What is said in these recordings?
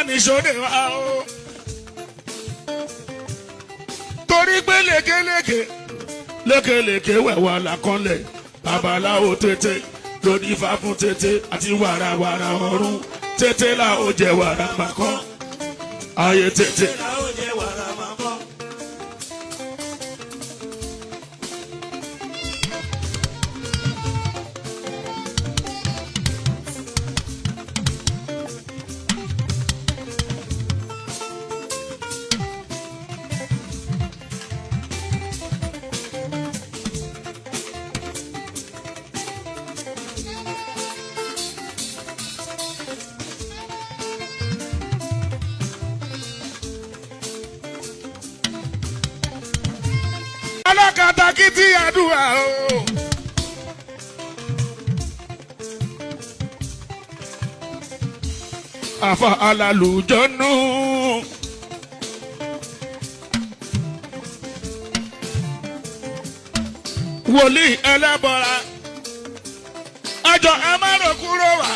máa nìṣó dé wá o. Torí pé lékeleke wẹ̀wà làkànlẹ̀ babaláwo tètè lóní ifá fún tètè àti wàràwàrà ọ̀run tètè là ó jẹ wàrà màkàn ayé tètè là ó jẹ wàrà màkàn. Alákatakítí àdúrà o. Àfa alálùjọ́nù. Wòlíì ẹlẹ́bọra. Àjọ ẹ má rò kúrò wá.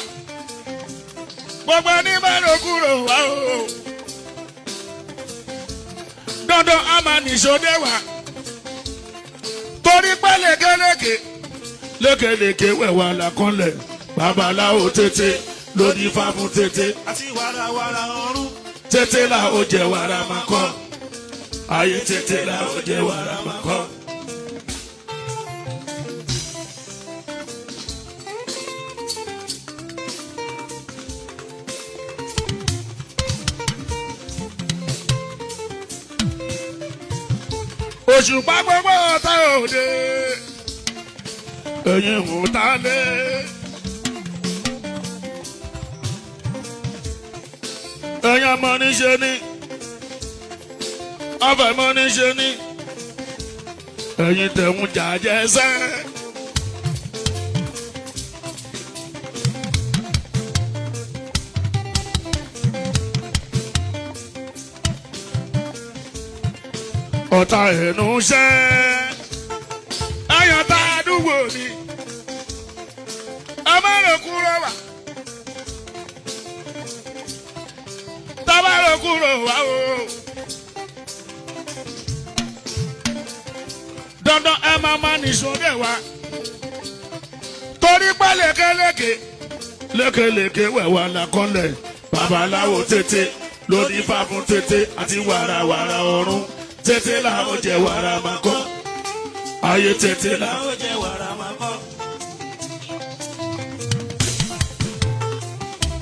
Gbogbo ẹni má rò kúrò wá o. Dandan a máa nìṣó dé wá. Torí pé lékeleke wẹ̀wà làkànlẹ̀ babaláwo tètè lóní ifá fún tètè àti wàràwàrà ọ̀run tètè là ó jẹ wàrà màkàn ayé tètè là ó jẹ wàrà màkàn. Òṣùpá gbogbo ọ̀tá òde ẹ̀yin mú ta lé. Ẹ̀yin ọmọ níṣe ní ọ̀fẹ́mọ́ níṣe ní ẹ̀yin tẹ̀hún jàjẹ́ sẹ́. Ọ̀tá ẹnu ṣẹ́ ẹ̀yàn tá a dúró ni ọmọ rẹ̀ kúrò wá tọ́ba rẹ̀ kúrò wá o. Dandan ẹ máa nìṣó dé wá torí pé lékeleke wẹ̀wà làkànlẹ̀ babaláwo tètè lóní ifá fún tètè àti wàràwàrà ọ̀run tètè là ó jẹ wàrà màkàn ayé tètè là ó jẹ wàrà màkàn.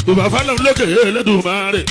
Bàbá fálọ̀ lókè Elédùmarè.